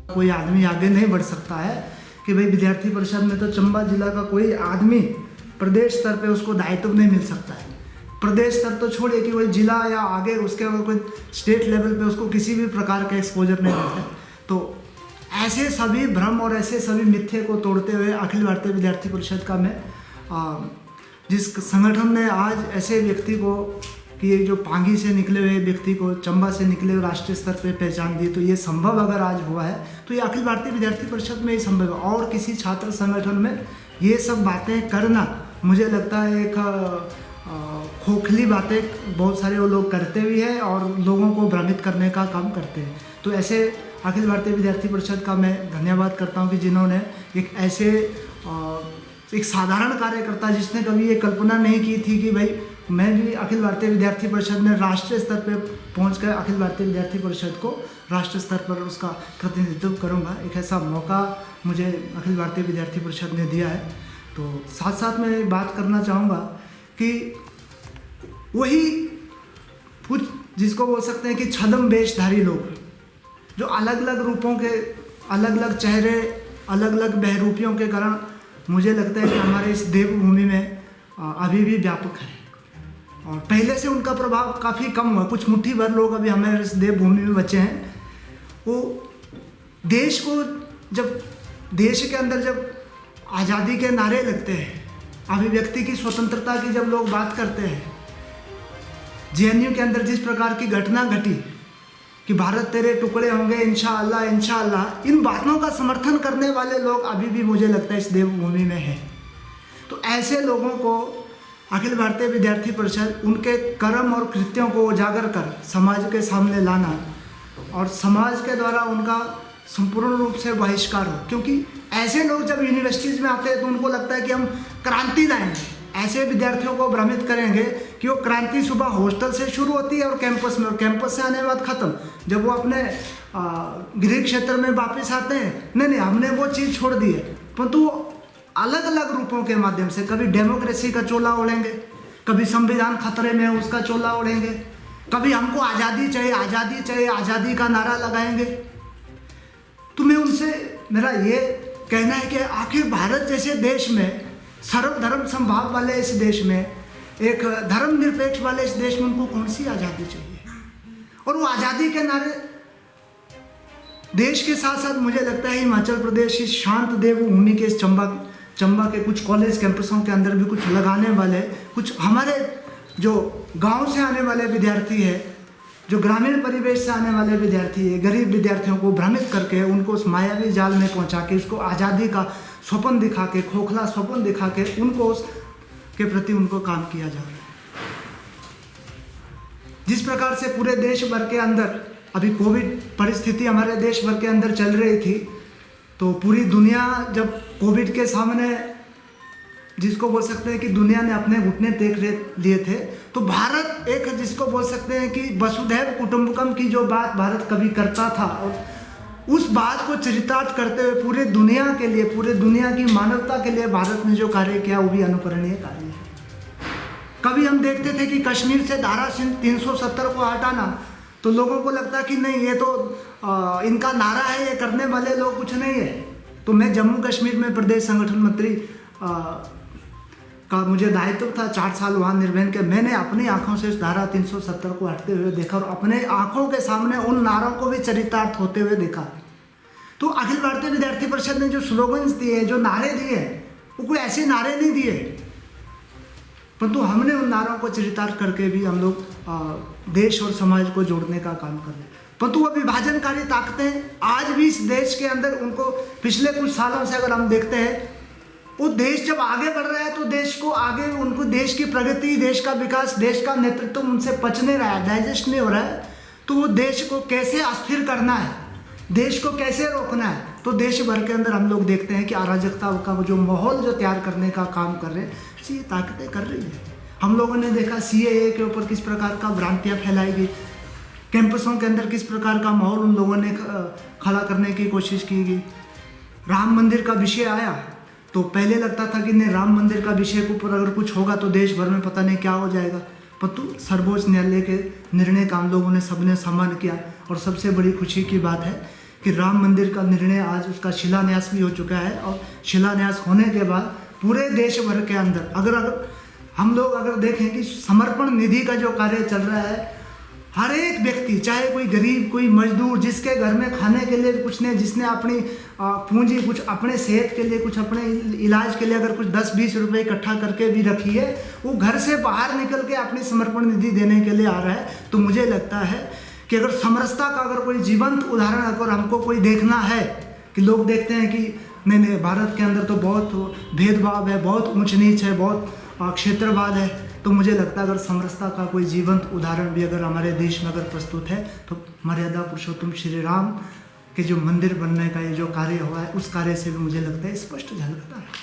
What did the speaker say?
कोई आदमी आगे नहीं बढ़ सकता है कि भाई विद्यार्थी परिषद में तो चंबा जिला का कोई आदमी प्रदेश स्तर पे उसको दायित्व नहीं मिल सकता है। प्रदेश स्तर तो छोड़िए कि वही जिला या आगे उसके अगर कोई स्टेट लेवल पे उसको किसी भी प्रकार का एक्सपोजर नहीं मिलता। तो ऐसे सभी भ्रम और ऐसे सभी मिथ्ये को तोड़ते हुए अखिल भारतीय विद्यार्थी परिषद का मैं जिस संगठन ने आज ऐसे व्यक्ति को कि ये जो पांगी से निकले हुए व्यक्ति को चंबा से निकले हुए राष्ट्रीय स्तर पे पहचान दी, तो ये संभव अगर आज हुआ है तो ये अखिल भारतीय विद्यार्थी परिषद में ही संभव है। और किसी छात्र संगठन में ये सब बातें करना मुझे लगता है एक खोखली बातें बहुत सारे वो लोग करते भी हैं और लोगों को भ्रमित करने का काम करते हैं। तो ऐसे अखिल भारतीय विद्यार्थी परिषद का मैं धन्यवाद करता हूँ कि जिन्होंने एक ऐसे एक साधारण कार्यकर्ता जिसने कभी ये कल्पना नहीं की थी कि भाई मैं भी अखिल भारतीय विद्यार्थी परिषद में राष्ट्रीय स्तर पर पहुंचकर अखिल भारतीय विद्यार्थी परिषद को राष्ट्रीय स्तर पर उसका प्रतिनिधित्व करूंगा, एक ऐसा मौका मुझे अखिल भारतीय विद्यार्थी परिषद ने दिया है। तो साथ साथ मैं बात करना चाहूँगा कि वही कुछ जिसको बोल सकते हैं कि छद्म वेशधारी लोग जो अलग अलग रूपों के अलग अलग चेहरे अलग अलग बहरूपियों के कारण मुझे लगता है कि हमारे इस देवभूमि में अभी भी व्यापक है और पहले से उनका प्रभाव काफ़ी कम हुआ। कुछ मुट्ठी भर लोग अभी हमारे इस देवभूमि में बचे हैं। वो देश को जब देश के अंदर जब आज़ादी के नारे लगते हैं, अभिव्यक्ति की स्वतंत्रता की जब लोग बात करते हैं, जेएनयू के अंदर जिस प्रकार की घटना घटी कि भारत तेरे टुकड़े होंगे इंशाअल्लाह इंशाअल्लाह, इन बातों का समर्थन करने वाले लोग अभी भी मुझे लगता है इस देवभूमि में हैं। तो ऐसे लोगों को अखिल भारतीय विद्यार्थी परिषद उनके कर्म और कृत्यों को उजागर कर समाज के सामने लाना और समाज के द्वारा उनका संपूर्ण रूप से बहिष्कार हो, क्योंकि ऐसे लोग जब यूनिवर्सिटीज़ में आते हैं तो उनको लगता है कि हम क्रांति लाएंगे। ऐसे विद्यार्थियों को भ्रमित करेंगे कि वो क्रांति सुबह हॉस्टल से शुरू होती है और कैंपस में, और कैंपस से आने के बाद ख़त्म। जब वो अपने गृह क्षेत्र में वापस आते हैं, नहीं हमने वो चीज़ छोड़ दी है, परंतु अलग अलग रूपों के माध्यम से कभी डेमोक्रेसी का चोला ओढ़ेंगे, कभी संविधान खतरे में है उसका चोला ओढ़ेंगे, कभी हमको आज़ादी चाहिए आज़ादी चाहिए आज़ादी का नारा लगाएंगे। तो मैं उनसे मेरा ये कहना है कि आखिर भारत जैसे देश में, सर्वधर्म समभाव वाले इस देश में, एक धर्मनिरपेक्ष वाले इस देश में उनको कौन सी आज़ादी चाहिए? और वो आज़ादी के नारे देश के साथ साथ मुझे लगता है हिमाचल प्रदेश इस शांत देवभूमि के इस चंबा के कुछ कॉलेज कैंपसों के अंदर भी कुछ लगाने वाले, कुछ हमारे जो गांव से आने वाले विद्यार्थी है, जो ग्रामीण परिवेश से आने वाले विद्यार्थी है, गरीब विद्यार्थियों को भ्रमित करके उनको उस मायावी जाल में पहुंचा के उसको आज़ादी का स्वप्न दिखा के, खोखला स्वप्न दिखा के उनको उस के प्रति उनको काम किया जा रहा है। जिस प्रकार से पूरे देश भर के अंदर अभी कोविड परिस्थिति हमारे देश भर के अंदर चल रही थी, तो पूरी दुनिया जब कोविड के सामने, जिसको बोल सकते हैं कि दुनिया ने अपने घुटने टेक लिए थे, तो भारत एक जिसको बोल सकते हैं कि वसुधैव कुटुंबकम की जो बात भारत कभी करता था, और उस बात को चरितार्थ करते हुए पूरे दुनिया के लिए, पूरे दुनिया की मानवता के लिए भारत ने जो कार्य किया वो भी अनुकरणीय कार्य है। कभी हम देखते थे कि कश्मीर से धारा 370 को हटाना, तो लोगों को लगता कि नहीं ये तो इनका नारा है, ये करने वाले लोग कुछ नहीं है। तो मैं जम्मू कश्मीर में प्रदेश संगठन मंत्री का मुझे दायित्व था, 4 साल वहाँ निर्वहन के। मैंने अपनी आंखों से इस धारा 370 को हटते हुए देखा और अपने आंखों के सामने उन नारों को भी चरितार्थ होते हुए देखा। तो अखिल भारतीय विद्यार्थी परिषद ने जो स्लोगन्स दिए, जो नारे दिए, वो कोई ऐसे नारे नहीं दिए, परंतु हमने उन नारों को चरितार्थ करके भी हम लोग देश और समाज को जोड़ने का काम कर रहे हैं। परंतु वो विभाजनकारी ताकतें आज भी इस देश के अंदर, उनको पिछले कुछ सालों से अगर हम देखते हैं, वो देश जब आगे बढ़ रहा है तो देश को आगे, उनको देश की प्रगति, देश का विकास, देश का नेतृत्व उनसे पच नहीं रहा है, डाइजेस्ट नहीं हो रहा है। तो वो देश को कैसे अस्थिर करना है, देश को कैसे रोकना है, तो देश भर के अंदर हम लोग देखते हैं कि अराजकता का जो माहौल जो तैयार करने का काम कर रहे हैं, ये ताकतें कर रही है। हम लोगों ने देखा CAA के ऊपर किस प्रकार का भ्रांतियाँ फैलाई गई, कैंपसों के अंदर किस प्रकार का माहौल उन लोगों ने खड़ा करने की कोशिश की गई। राम मंदिर का विषय आया तो पहले लगता था कि नहीं, राम मंदिर का विषय के ऊपर अगर कुछ होगा तो देश भर में पता नहीं क्या हो जाएगा, परंतु सर्वोच्च न्यायालय के निर्णय का हम लोगों ने सबने सम्मान किया। और सबसे बड़ी खुशी की बात है कि राम मंदिर का निर्णय आज उसका शिलान्यास भी हो चुका है, और शिलान्यास होने के बाद पूरे देश भर के अंदर अगर हम लोग अगर देखें कि समर्पण निधि का जो कार्य चल रहा है, हर एक व्यक्ति, चाहे कोई गरीब, कोई मजदूर, जिसके घर में खाने के लिए कुछ नहीं, जिसने अपनी पूंजी कुछ अपने सेहत के लिए, कुछ अपने इलाज के लिए अगर कुछ 10-20 रुपए इकट्ठा करके भी रखी है, वो घर से बाहर निकल के अपनी समर्पण निधि देने के लिए आ रहा है। तो मुझे लगता है कि अगर समरसता का अगर कोई जीवंत उदाहरण अगर हमको कोई देखना है, कि लोग देखते हैं कि नहीं भारत के अंदर तो बहुत भेदभाव है, बहुत ऊंच नीच है, बहुत क्षेत्रवाद है, तो मुझे लगता है अगर समरसता का कोई जीवंत उदाहरण भी अगर हमारे देश में अगर प्रस्तुत है तो मर्यादा पुरुषोत्तम श्री राम के जो मंदिर बनने का ये जो कार्य हुआ है, उस कार्य से भी मुझे लगता है स्पष्ट झलकता है।